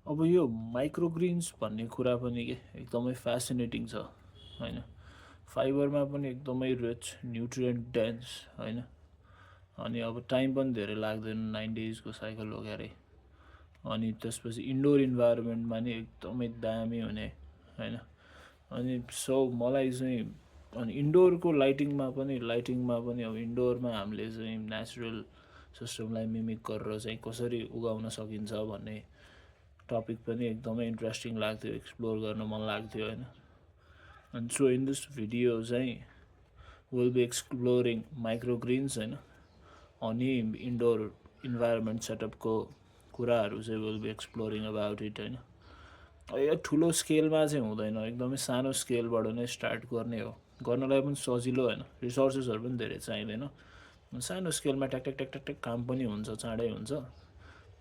अब यो माइक्रोग्रिन्स भन्ने कुरा पनि के एकदमै फ्यासिनेटिङ छ होइन। फाइबरमा पनि एकदमै रिच न्युट्रिएन्ट डेन्स होइन। अनि अब टाइम पनि धेरै लाग्दैन, 9 डेजको साइकल हो क्यारे। अनि त्यसपछि इन्डोर इन्भाइरोमेन्टमा नि एकदमै दामी हुने होइन। अनि सो मलाई चाहिँ अनि इन्डोरको लाइटिङमा पनि अब इन्डोरमा हामीले चाहिँ नेचुरल सिस्टमलाई मिमिक गरेर चाहिँ कसरी उगाउन सकिन्छ भन्ने टपिक पनि एकदमै इन्ट्रेस्टिङ लाग्थ्यो, एक्सप्लोर गर्न मन लाग्थ्यो होइन। अनि सो इन दिस भिडियो चाहिँ विल बी एक्सप्लोरिङ माइक्रोग्रिन्स होइन, अनि इन्डोर इन्भाइरोमेन्ट सेटअपको कुराहरू चाहिँ will be exploring about it होइन। यो ठुलो स्केलमा चाहिँ हुँदैन, एकदमै सानो स्केलबाट नै स्टार्ट गर्ने हो। गर्नलाई पनि सजिलो होइन, रिसोर्सेसहरू पनि धेरै चाहिँदैन। सानो स्केलमा ट्याक ट्याक ट्याक ट्याक ट्याक काम पनि हुन्छ, चाँडै हुन्छ।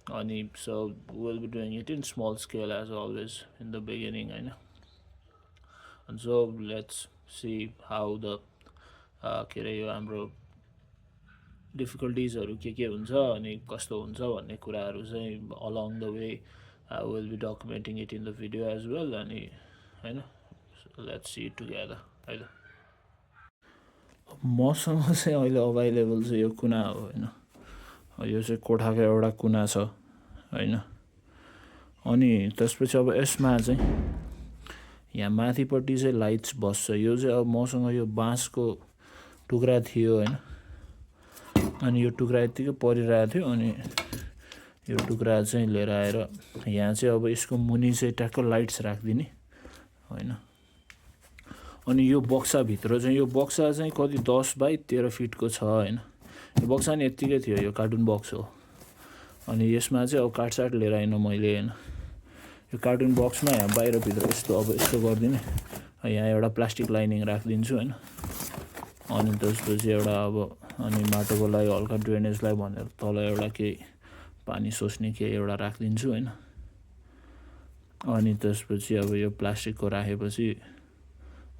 अनि so will be doing it in small scale as always in the beginning होइन। अनि so let's see how the के अरे यो हाम्रो डिफिकल्टिजहरू के हुन्छ अनि कस्तो हुन्छ भन्ने कुराहरू चाहिँ along the way I will be documenting it in the video as well अनि होइन। लेट्स सी इट टुगेदर है त। मसँग चाहिँ अहिले अभाइलेबल चाहिँ यो कुना हो होइन। यो चाहिँ कोठाको एउटा कुना छ होइन। अनि त्यसपछि अब यसमा चाहिँ यहाँ माथिपट्टि चाहिँ लाइट्स बस्छ। यो चाहिँ अब मसँग यो बाँसको टुक्रा थियो होइन। अनि यो टुक्रा यत्तिकै परिरहेको थियो, अनि यो टुक्रा चाहिँ लिएर आएर यहाँ चाहिँ अब यसको मुनि चाहिँ ट्याक्क लाइट्स राखिदिने होइन। अनि यो बक्साभित्र चाहिँ यो बक्सा चाहिँ कति 10 बाई 13 फिटको छ होइन। यो बक्सा नि यत्तिकै थियो, यो कार्टुन बक्स हो। अनि यसमा चाहिँ अब काठसाट लिएर आइन मैले होइन। यो कार्टुन बक्समा यहाँ बाहिरभित्र यस्तो अब यस्तो गरिदिने, यहाँ एउटा प्लास्टिक लाइनिङ राखिदिन्छु होइन। अनि त्यसपछि एउटा अब अनि माटोको लागि हल्का ड्रेनेजलाई भनेर तल एउटा केही पानी सोच्ने केही एउटा राखिदिन्छु होइन। अनि त्यसपछि अब यो प्लास्टिकको राखेपछि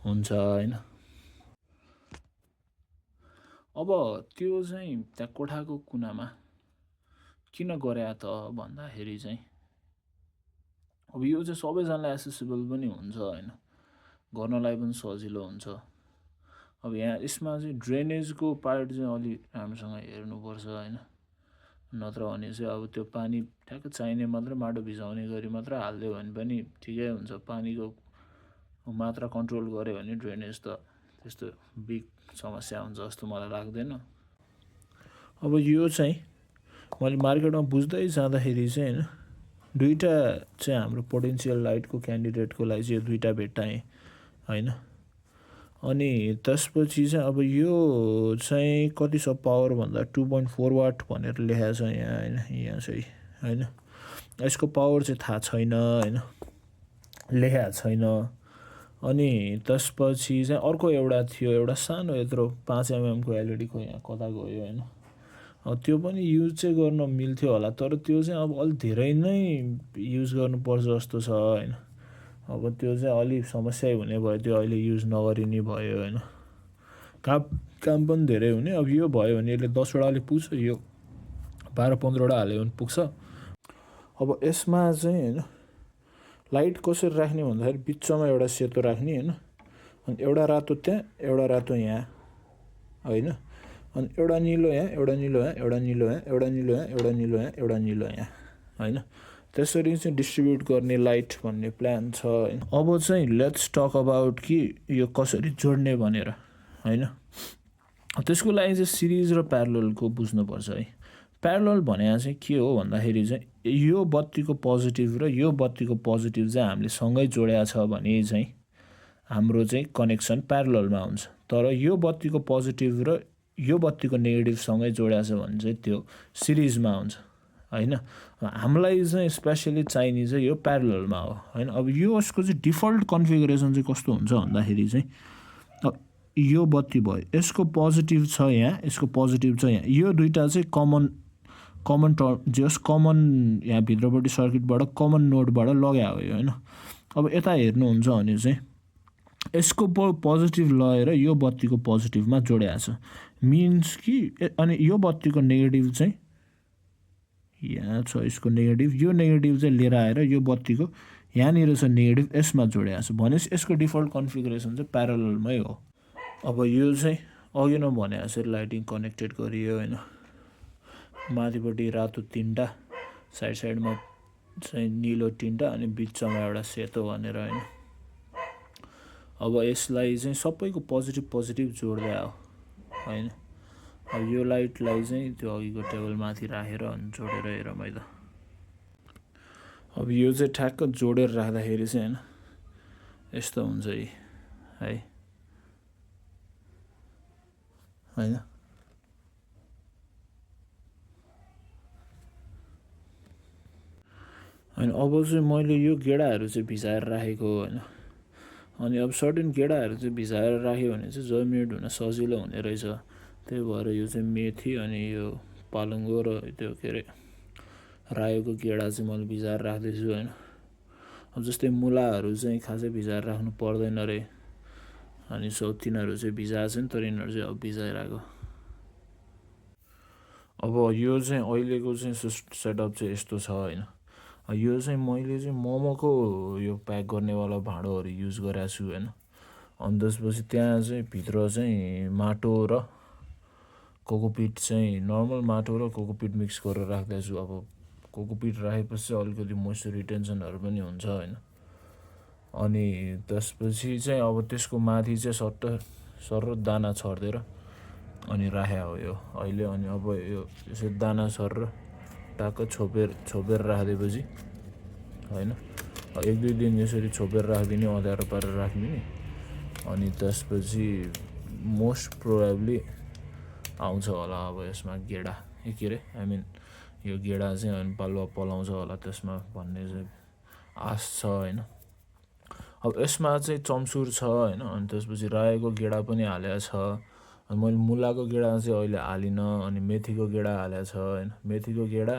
हुन्छ होइन। अब त्यो चाहिँ त्यहाँ कोठाको कुनामा किन गरे त भन्दाखेरि चाहिँ अब यो चाहिँ सबैजनालाई एसेसिबल पनि हुन्छ होइन, गर्नलाई पनि सजिलो हुन्छ। अब यहाँ यसमा चाहिँ ड्रेनेजको पार्ट चाहिँ अलिक राम्रोसँग हेर्नुपर्छ होइन। नत्र भने चाहिँ अब त्यो पानी ठ्याक्क चाहिने मात्र माटो भिजाउने गरी मात्र हालिदियो भने पनि ठिकै हुन्छ। पानीको मात्रा कन्ट्रोल गऱ्यो भने ड्रेनेज त त्यस्तो बिग समस्या हुन्छ जस्तो मलाई लाग्दैन। अब यो चाहिँ मैले मार्केटमा बुझ्दै जाँदाखेरि चाहिँ होइन, दुईवटा चाहिँ हाम्रो पोटेन्सियल लाइटको क्यान्डिडेटको लागि चाहिँ यो दुईवटा भेट्टाएँ होइन। अनि त्यसपछि चाहिँ अब यो चाहिँ कति छ पावर भन्दा 2.4 वाट भनेर लेखाएको छ यहाँ होइन। यहाँ चाहिँ होइन यसको पावर चाहिँ थाहा छैन होइन, लेखाएको छैन। अनि त्यसपछि चाहिँ अर्को एउटा थियो, एउटा सानो यत्रो 5 mm को एलइडीको यहाँ कता गयो होइन। त्यो पनि युज चाहिँ गर्न मिल्थ्यो होला, तर त्यो चाहिँ अब अलिक धेरै नै युज गर्नुपर्छ जस्तो छ होइन। अब त्यो चाहिँ अलिक समस्या हुने भयो, त्यो अहिले युज नगरिने भयो होइन। काम पनि धेरै हुने। अब यो भयो भने यसले 10वटाले पुग्छ, यो 12-15वटा हाल्यो भने पुग्छ। अब यसमा चाहिँ होइन लाइट कसरी राख्ने भन्दाखेरि बिचमा एउटा सेतो राख्ने होइन। अनि एउटा रातो त्यहाँ, एउटा रातो यहाँ होइन। अनि एउटा निलो यहाँ, एउटा निलो यहाँ, एउटा निलो यहाँ, एउटा निलो यहाँ, एउटा निलो यहाँ, एउटा निलो यहाँ होइन। त्यसरी चाहिँ डिस्ट्रिब्युट गर्ने लाइट भन्ने प्लान छ होइन। अब चाहिँ लेट्स टक अबाउट कि यो कसरी जोड्ने भनेर होइन। त्यसको लागि चाहिँ सिरिज र प्यारललको बुझ्नुपर्छ है। प्यारलल भने चाहिँ के हो भन्दाखेरि चाहिँ यो बत्तीको पोजिटिभ र यो बत्तीको पोजिटिभ चाहिँ हामीले सँगै जोडेको छ भने चाहिँ हाम्रो चाहिँ कनेक्सन प्यारललमा हुन्छ। तर यो बत्तीको पोजिटिभ र यो बत्तीको नेगेटिभ सँगै जोडेको छ भने चाहिँ त्यो सिरिजमा हुन्छ होइन। हामीलाई चाहिँ स्पेसली चाहिने चाहिँ यो प्यारललमा हो होइन। अब यो यसको चाहिँ डिफल्ट कन्फिगरेसन चाहिँ कस्तो हुन्छ भन्दाखेरि चाहिँ यो बत्ती भयो, यसको पोजिटिभ छ यहाँ, यसको पोजिटिभ छ यहाँ, यो दुईवटा चाहिँ कमन जस कमन यहाँ भित्रपट्टि सर्किटबाट कमन नोडबाट लगायो होइन। अब यता हेर्नुहुन्छ भने चाहिँ यसको पोजिटिभ लगेर यो बत्तीको पोजिटिभमा जोडिएको छ, मिन्स कि अनि यो बत्तीको नेगेटिभ चाहिँ यहाँ छ यसको नेगेटिभ, यो नेगेटिभ चाहिँ लिएर आएर यो बत्तीको यहाँनिर छ नेगेटिभ, यसमा जोडिएको छ भनेपछि यसको डिफल्ट कन्फिगरेसन चाहिँ प्यारललमै हो। अब यो चाहिँ अघि नै भने जसरी लाइटिङ कनेक्टेड गरियो होइन, माथिपट्टि रातो 3टा, साइडमा चाहिँ निलो 3टा अनि बिचमा एउटा सेतो भनेर होइन। अब यसलाई चाहिँ सबैको पोजिटिभ जोड्दै आयो होइन। अब यो लाइटलाई चाहिँ त्यो अघिको टेबल माथि राखेर अनि जोडेर हेरौँ है त। अब यो चाहिँ ठ्याक्क जोडेर राख्दाखेरि चाहिँ होइन यस्तो हुन्छ है होइन। होइन अब चाहिँ मैले यो गेडाहरू चाहिँ भिजाएर राखेको होइन। अनि अब सर्टेन गेडाहरू चाहिँ भिजाएर राख्यो भने चाहिँ जर्मिनेट हुन सजिलो हुने रहेछ। त्यही भएर यो चाहिँ मेथी अनि यो पालङ्गो र त्यो के अरे रायोको गेडा चाहिँ मैले भिजाएर राख्दैछु होइन। अब जस्तै मुलाहरू चाहिँ खासै भिजाएर राख्नु पर्दैन रे, अनि तिनीहरू चाहिँ भिजाएको छ नि, तर यिनीहरू चाहिँ अब भिजाइरहेको। अब यो चाहिँ अहिलेको चाहिँ सेटअप चाहिँ यस्तो छ होइन। यो चाहिँ मैले चाहिँ मोमोको यो प्याक गर्नेवाला भाँडोहरू युज गरेको छु होइन। अनि त्यसपछि त्यहाँ चाहिँ भित्र चाहिँ माटो र कोकोपिट चाहिँ नर्मल माटो र कोकोपिट मिक्स गरेर राख्दैछु। अब कोकोपिट राखेपछि अलिकति मोइस्चर रिटेन्सनहरू पनि हुन्छ होइन। अनि त्यसपछि चाहिँ अब त्यसको माथि चाहिँ सर्र दाना छरिदिएर अनि राखे हो यो अहिले। अनि अब यो यसरी दाना सर्र टाक्क छोपेर राखिदिएपछि होइन 1-2 दिन यसरी छोपेर राखिदिने, अँध्यारो पारेर राखिदिने। अनि त्यसपछि मोस्ट प्रोबेबली आउँछ होला अब यसमा गेडा के अरे यो गेडा चाहिँ अनि पालुवा पलाउँछ होला त्यसमा भन्ने चाहिँ आश छ होइन। अब यसमा चाहिँ चम्सुर छ होइन। अनि त्यसपछि रायोको गेडा पनि हालेको छ। अनि मैले मुलाको गेडा चाहिँ अहिले हालिनँ। अनि मेथीको गेडा हालेको छ होइन, मेथीको गेडा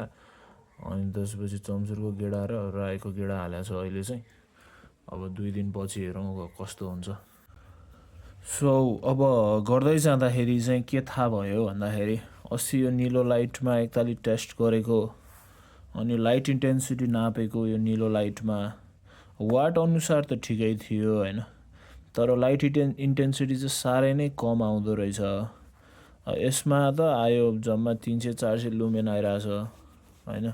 अनि त्यसपछि चम्सुरको गेडा र रायोको गेडा हालेको छ अहिले चाहिँ। अब 2 दिनपछि हेरौँ कस्तो हुन्छ। सो अब गर्दै जाँदाखेरि चाहिँ के थाहा भयो भन्दाखेरि अस्ति यो निलो लाइटमा एकतालि टेस्ट गरेको, अनि लाइट इन्टेन्सिटी नापेको यो निलो लाइटमा वाट अनुसार त ठिकै थियो होइन, तर लाइट इन्टेन्सिटी चाहिँ साह्रै नै कम आउँदो रहेछ। यसमा त आयो जम्मा 300-400 लुमेन आइरहेछ होइन।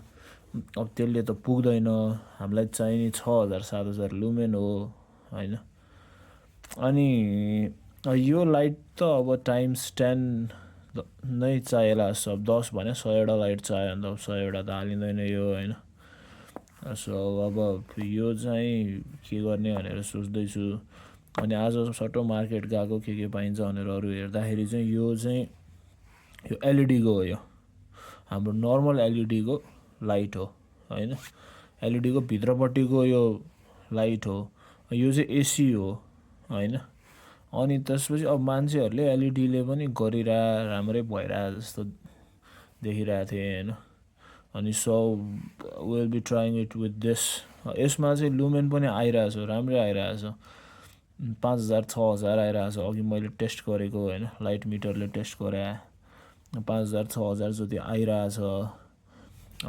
अब त्यसले त पुग्दैन, हामीलाई चाहिने 6000-7000 लुमेन हो होइन। अनि यो लाइट त अब टाइम्स 10 नै चाहिएला जस्तो। अब 10 भने 100वटा लाइट चाहियो भने त अब 100वटा त हालिँदैन यो होइन। सो अब यो चाहिँ के गर्ने भनेर सोच्दैछु। अनि आज सट्टो मार्केट गएको के पाइन्छ भनेर अरू हेर्दाखेरि चाहिँ यो एलइडीको हो, यो हाम्रो नर्मल एलइडीको लाइट हो होइन। एलइडीको भित्रपट्टिको यो लाइट हो, यो चाहिँ एसी हो होइन। अनि त्यसपछि अब मान्छेहरूले एलइडीले पनि राम्रै भइरहेको जस्तो देखिरहेको थिएँ होइन। अनि so will be trying it with this. यसमा चाहिँ लुमेन पनि आइरहेछ, राम्रै आइरहेछ, 5000-6000 आइरहेछ। अघि मैले टेस्ट गरेको होइन, लाइट मिटरले टेस्ट गरे 5000-6000 जति आइरहेछ।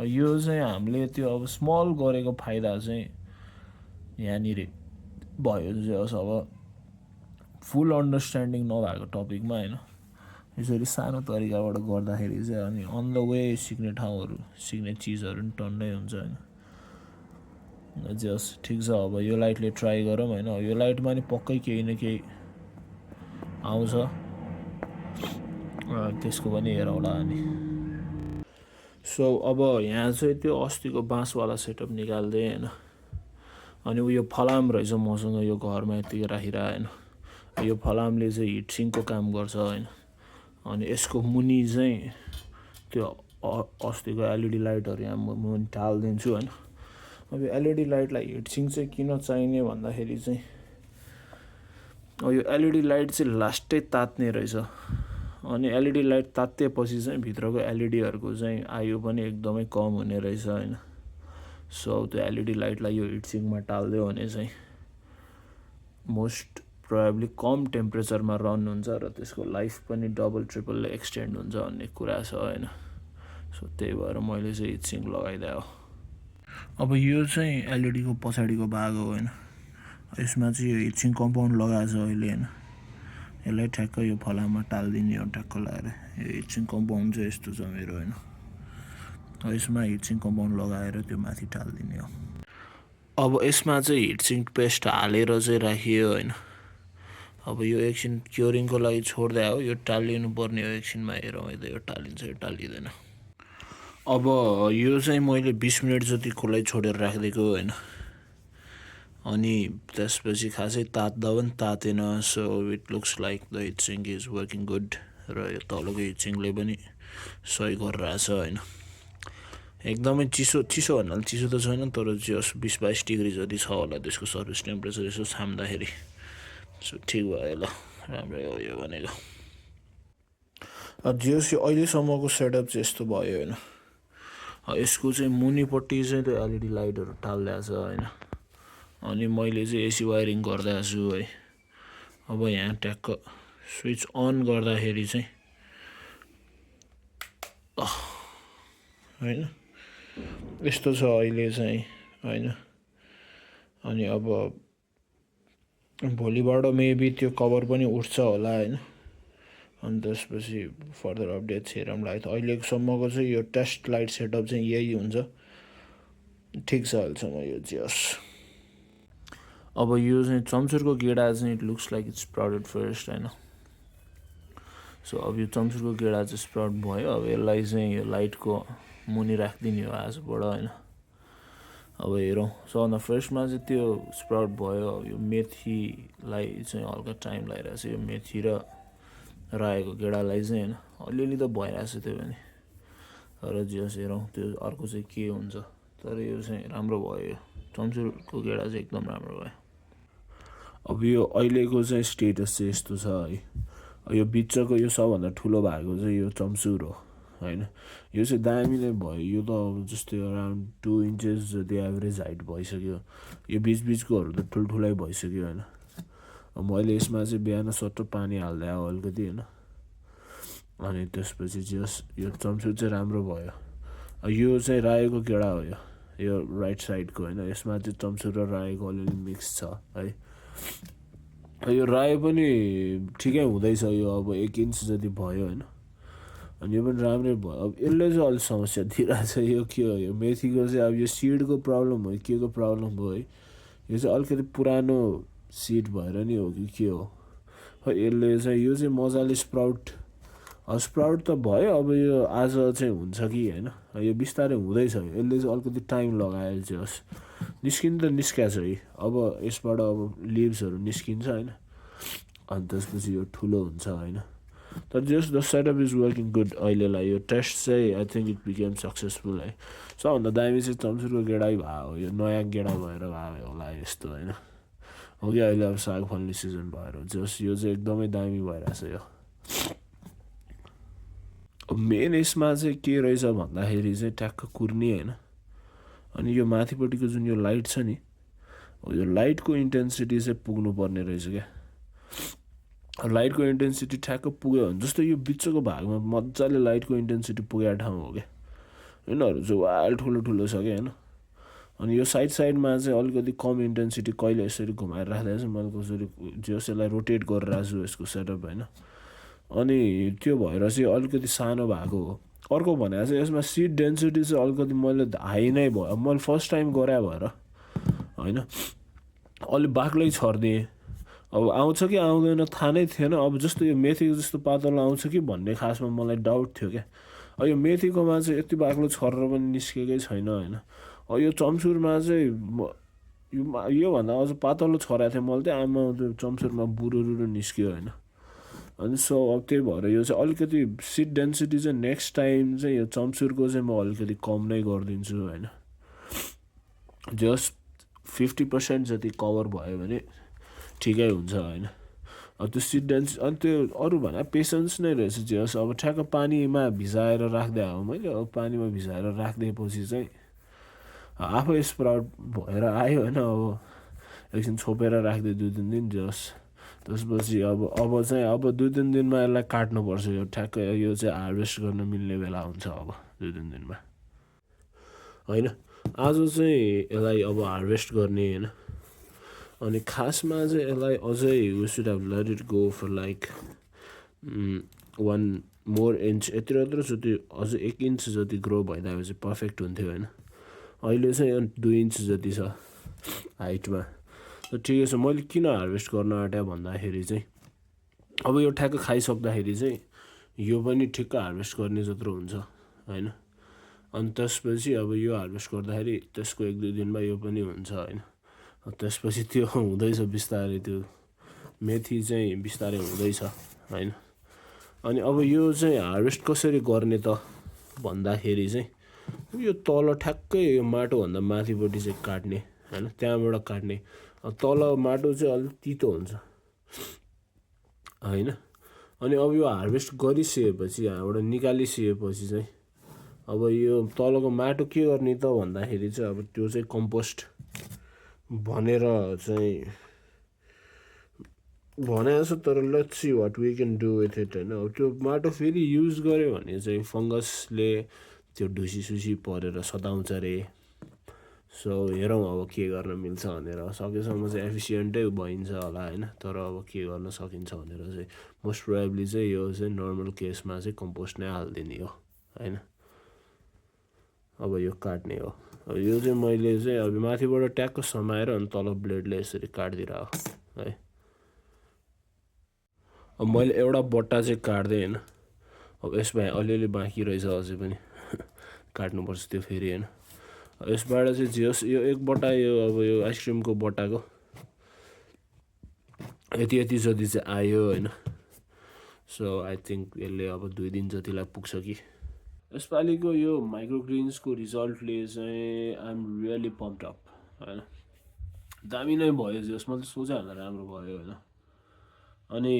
यो चाहिँ हामीले त्यो अब स्मल गरेको फाइदा चाहिँ यहाँनिर भयो जस। अब फुल अन्डरस्ट्यान्डिङ नभएको टपिकमा होइन यसरी सानो तरिकाबाट गर्दाखेरि चाहिँ अनि अन द वे सिक्ने ठाउँहरू सिक्ने चिजहरू पनि टन्नै हुन्छ होइन। जस ठिक छ। अब यो लाइटले ट्राई गरौँ होइन। यो लाइटमा नि पक्कै केही न केही आउँछ, त्यसको पनि हेरौँला अनि। सो अब यहाँ चाहिँ त्यो अस्तिको बाँसवाला सेटअप निकाल्दै होइन। अनि उयो फलाम रहेछ मसँग यो घरमा यतिकै राखिरह होइन। यो फलामले चाहिँ हिटसिङको काम गर्छ होइन। अनि यसको मुनि चाहिँ त्यो अस्तिको एलइडी लाइटहरू यहाँ मुनि टालिदिन्छु होइन। अब यो एलइडी लाइटलाई हिटसिङ चाहिँ किन चाहिने भन्दाखेरि चाहिँ यो एलइडी लाइट चाहिँ लास्टै तात्ने रहेछ। अनि एलइडी लाइट तात्तेपछि चाहिँ भित्रको एलइडीहरूको चाहिँ आयु पनि एकदमै कम हुने रहेछ होइन। सो त्यो एलइडी लाइटलाई यो हिटसिङमा टालिदियो भने चाहिँ मोस्ट प्रोबेबली कम टेम्परेचरमा रन हुन्छ र त्यसको लाइफ पनि डबल ट्रिपलले एक्सटेन्ड हुन्छ भन्ने कुरा छ होइन। सो त्यही भएर मैले चाहिँ हिट सिङ्क लगाइदिएँ हो। अब यो चाहिँ एलइडीको पछाडिको भाग हो होइन, यसमा चाहिँ यो हिट सिङ्क कम्पाउन्ड लगाएको छ अहिले होइन, यसलाई ठ्याक्क यो फलाममा टालिदिने हो ठ्याक्क लगाएर। यो हिट सिङ्क कम्पाउन्ड चाहिँ यस्तो छ मेरो होइन, यसमा हिट सिङ्क कम्पाउन्ड लगाएर त्यो माथि टालिदिने हो। अब यसमा चाहिँ हिट सिङ्क पेस्ट हालेर चाहिँ राखियो होइन, अब यो एकछिन क्योरिङको लागि छोड्दै हो, यो टालिनु पर्ने हो एकछिनमा, हेरौँ यता यो टालिन्छ यो टालिँदैन। अब यो चाहिँ मैले 20 मिनट जति खुलै छोडेर राखिदिएको होइन, अनि त्यसपछि खासै तात्दा पनि तातेन। So it looks like the heat sink is working good, र यो तलको हिट सिङ्कले पनि सही गरिरहेछ होइन। एकदमै चिसो भन्नाले चिसो त छैन, तर जस 20-22 डिग्री जति छ होला त्यसको सर्भिस टेम्परेचर यसो छाम्दाखेरि। सो ठिक भयो ल, राम्रै हो यो भनेको। जस यो अहिलेसम्मको सेटअप चाहिँ यस्तो भयो होइन, यसको चाहिँ मुनिपट्टि चाहिँ त्यो एलइडी लाइटहरू टालिदिएको छ होइन, अनि मैले चाहिँ एसी वायरिङ गरिदिएको छु है। अब यहाँ ट्याक्क स्विच अन गर्दाखेरि चाहिँ होइन यस्तो छ अहिले चाहिँ होइन, अनि अब भोलिबाट मेबी त्यो कभर पनि उठ्छ होला होइन, अनि त्यसपछि फर्दर अपडेट्स हेरौँला है। त अहिलेसम्मको चाहिँ यो टेस्ट लाइट सेटअप चाहिँ यही हुन्छ, ठिक छ अहिलेसम्म यो जस। अब यो चाहिँ चम्चुरको गेडा चाहिँ it looks like it's sprouted first होइन। सो अब यो चम्चुरको गेडा चाहिँ स्प्राउट भयो, अब यसलाई चाहिँ यो लाइटको मुनि राखिदिने हो आजबाट होइन। अब हेरौँ, सबभन्दा फर्स्टमा चाहिँ त्यो स्प्राउट भयो, यो मेथीलाई चाहिँ हल्का टाइम लागिरहेको छ, यो मेथी र रायोको गेडालाई चाहिँ होइन, अलिअलि त भइरहेछ त्यो पनि, तर जस हेरौँ त्यो अर्को चाहिँ के हुन्छ। तर यो चाहिँ राम्रो भयो, यो चम्चुरको गेडा चाहिँ एकदम राम्रो भयो। अब यो अहिलेको चाहिँ स्टेटस चाहिँ यस्तो छ है, यो बिचको यो सबभन्दा ठुलो भएको चाहिँ यो चम्चुर हो होइन, यो चाहिँ दामी नै भयो। यो त अब जस्तै अराउन्ड 2 इन्चेस जति एभरेज हाइट भइसक्यो, यो बिचबिचकोहरू त ठुल्ठुलै भइसक्यो होइन। मैले यसमा चाहिँ बिहान सट्ट पानी हाल्दै हो अलिकति होइन, अनि त्यसपछि जस यो चम्चुर चाहिँ राम्रो भयो। यो चाहिँ रायोको गेडा हो, यो राइट साइडको होइन, यसमा चाहिँ चम्चुर र रायोको अलिअलि मिक्स छ है। यो रायो पनि ठिकै हुँदैछ, यो अब 1 इन्च जति भयो होइन, अनि यो पनि राम्रै भयो। अब यसले चाहिँ अलिक समस्या दिइरहेछ, यो के हो, यो मेथीको चाहिँ अब यो सिडको प्रब्लम हो के को प्रब्लम हो है, यो चाहिँ अलिकति पुरानो सिड भएर नि हो कि के हो, यसले चाहिँ यो चाहिँ मजाले स्प्राउट त भयो। अब यो आज चाहिँ हुन्छ कि होइन, यो बिस्तारै हुँदैछ, यसले चाहिँ अलिकति टाइम लगायो जस निस्किनु त निस्किएको छ है। अब यसबाट अब लिभ्सहरू निस्किन्छ होइन, अनि त्यसपछि यो ठुलो हुन्छ होइन। तर जस the setup is working good अहिलेलाई, यो टेस्ट चाहिँ I think it became successful है। सबभन्दा दामी चाहिँ चम्चुरको गेडै भयो, यो नयाँ गेडा भएर भयो होला यस्तो होइन, हो कि अहिले अब साग फल्ने सिजन भएर जस यो चाहिँ एकदमै दामी भइरहेछ यो। मेन यसमा चाहिँ के रहेछ भन्दाखेरि चाहिँ ट्याक्क कुर्नी होइन, अनि यो माथिपट्टिको जुन यो लाइट छ नि, यो लाइटको इन्टेन्सिटी चाहिँ पुग्नु पर्ने रहेछ क्या। लाइटको इन्टेन्सिटी ठ्याक्क पुग्यो भने, जस्तो यो बिचको भागमा मजाले लाइटको इन्टेन्सिटी पुगेको ठाउँ हो क्या, यिनीहरू चाहिँ वाल ठुलो ठुलो छ क्या होइन। अनि यो साइडमा चाहिँ अलिकति कम इन्टेन्सिटी कहिले यसरी घुमाएर राख्दा चाहिँ मैले कसरी जस यसलाई रोटेट गरिरहेको छु यसको सेटअप होइन, अनि त्यो भएर चाहिँ अलिकति सानो भएको हो। अर्को भनेको चाहिँ यसमा सिड डेन्सिटी चाहिँ अलिकति मैले हाई नै भयो, मैले फर्स्ट टाइम गरे भएर होइन, अलि बाक्लै छरिदिएँ। अब आउँछ कि आउँदैन थाहा नै थिएन, अब जस्तो यो मेथीको जस्तो पातलो आउँछ कि भन्ने खासमा मलाई डाउट थियो क्या। अब यो मेथीकोमा चाहिँ यति बाक्लो छरेर पनि निस्केकै छैन होइन। अब यो चम्चुरमा चाहिँ योभन्दा अझ पातलो छराएको थिएँ मैले, आमा त्यो चम्चुरमा बुरुरु निस्क्यो होइन। अनि सो अब त्यही भएर यो चाहिँ अलिकति सिड डेन्सिटी चाहिँ नेक्स्ट टाइम चाहिँ यो चम्चुरको चाहिँ म अलिकति कम नै गरिदिन्छु होइन, जस्ट 50% जति कभर भयो भने ठिकै हुन्छ होइन। अब त्यो सिड डेन्सिटी, अनि त्यो अरू भने पेसेन्स नै रहेछ जस। अब ठ्याक्क पानीमा भिजाएर राख्दै हो मैले, अब पानीमा भिजाएर राखिदिएपछि चाहिँ आफै स्प्राउट भएर आयो होइन। अब एकछिन छोपेर राखिदियो 2-3 दिन जस, त्यसपछि अब चाहिँ 2-3 दिनमा यसलाई काट्नुपर्छ, यो ठ्याक्क यो चाहिँ हार्भेस्ट गर्न मिल्ने बेला हुन्छ अब 2-3 दिनमा होइन। आज चाहिँ यसलाई अब हार्भेस्ट गर्ने होइन, अनि खासमा चाहिँ यसलाई अझै we should have let it go for like 1 more inch, यत्रो जति अझै 1 इन्च जति ग्रो भइदियो भने चाहिँ पर्फेक्ट हुन्थ्यो होइन। अहिले चाहिँ 2 इन्च जति छ हाइटमा। त ठिकै छ। मैले किन हार्भेस्ट गर्न आँट्यो भन्दाखेरि चाहिँ अब यो ठ्याक्क खाइसक्दाखेरि चाहिँ यो पनि ठिक्क हार्भेस्ट गर्ने जत्रो हुन्छ होइन। अनि त्यसपछि अब यो हार्भेस्ट गर्दाखेरि त्यसको 1-2 दिनमा यो पनि हुन्छ होइन। त्यसपछि त्यो हुँदैछ बिस्तारै, त्यो मेथी चाहिँ बिस्तारै हुँदैछ होइन। अनि अब यो चाहिँ हार्भेस्ट कसरी गर्ने त भन्दाखेरि चाहिँ यो तल ठ्याक्कै यो माटोभन्दा माथिपट्टि चाहिँ काट्ने होइन, त्यहाँबाट काट्ने। तल माटो चाहिँ अलिक तितो हुन्छ होइन। अनि अब यो हार्भेस्ट गरिसकेपछि यहाँबाट निकालिसकेपछि चाहिँ अब यो तलको माटो के गर्ने त भन्दाखेरि चाहिँ अब त्यो चाहिँ कम्पोस्ट भनेर चाहिँ भनेको छ, तर let's see what we can do with it होइन। अब त्यो माटो फेरि युज गऱ्यो भने चाहिँ फङ्गसले त्यो ढुसीसुसी परेर सताउँछ रे। सो हेरौँ अब के गर्न मिल्छ भनेर। सकेसम्म चाहिँ एफिसियन्टै भइन्छ होला होइन, तर अब के गर्न सकिन्छ भनेर चाहिँ मोस्ट प्रोबेबली चाहिँ यो चाहिँ नर्मल केसमा चाहिँ कम्पोस्ट नै हालिदिने हो होइन। अब यो काट्ने हो। अब यो चाहिँ मैले चाहिँ अब माथिबाट ट्याक्क समाएर अनि तल ब्लेडले यसरी काटिदिरहेको है। अब मैले एउटा बट्टा चाहिँ काट्दै होइन, अब यसमा अलिअलि बाँकी रहेछ अझै पनि काट्नुपर्छ त्यो फेरि होइन। यसबाट चाहिँ जे होस् यो 1 बट्टा यो अब यो आइसक्रिमको बट्टाको यति जति चाहिँ आयो होइन। सो आई थिङ्क यसले अब 2 दिन जतिलाई पुग्छ कि। यसपालिको यो माइक्रोग्रिन्सको रिजल्टले चाहिँ I am really pumped up होइन। दामी नै भयो जस मैले सोचेभन्दा राम्रो भयो होइन। अनि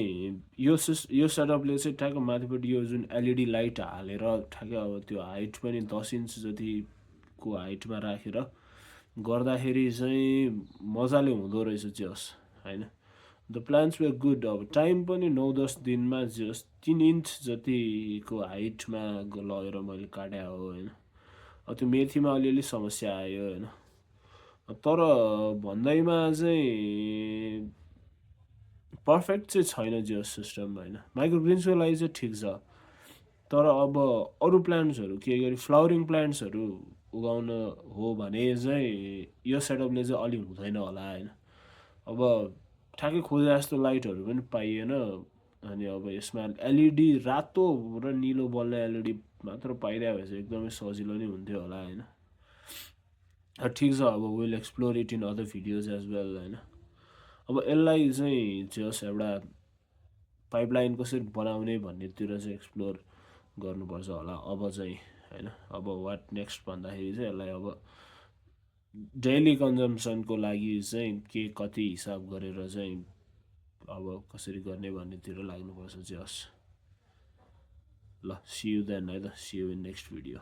यो सेटअपले चाहिँ ठ्याक्क माथिपट्टि यो जुन एलइडी लाइट हालेर ठ्याक्कै अब त्यो हाइट पनि 10 इन्च जतिको हाइटमा राखेर गर्दाखेरि चाहिँ मजाले हुँदो रहेछ जस होइन। The plants way good. अब टाइम पनि 9-10 दिनमा जस 3 इन्च जतिको हाइटमा लगेर मैले काटे हो होइन। अब त्यो मेथीमा अलिअलि समस्या आयो होइन, तर भन्दैमा चाहिँ पर्फेक्ट चाहिँ छैन जियो सिस्टम होइन। माइक्रोग्रिन्सको लागि चाहिँ ठिक छ, तर अब अरू प्लान्ट्सहरू के गरी फ्लावरिङ प्लान्ट्सहरू उगाउन हो भने चाहिँ यो सेटअपले चाहिँ अलिक हुँदैन होला होइन। अब ठ्याक्कै खोजे जस्तो लाइटहरू पनि पाइएन। अनि अब यसमा एलइडी रातो र निलो बल्ने एलइडी मात्र पाइरहेको भए चाहिँ एकदमै सजिलो नै हुन्थ्यो होला होइन। ठिक छ। अब will explore it in other videos as well होइन। अब यसलाई चाहिँ जस एउटा पाइपलाइन कसरी बनाउने भन्नेतिर चाहिँ एक्सप्लोर गर्नुपर्छ होला अब चाहिँ होइन। अब वाट नेक्स्ट भन्दाखेरि चाहिँ यसलाई अब डेली कन्जम्सनको लागि चाहिँ के कति हिसाब गरेर चाहिँ अब कसरी गर्ने भन्नेतिर लाग्नुपर्छ जस। ल सी यु देन है त, see you in next video.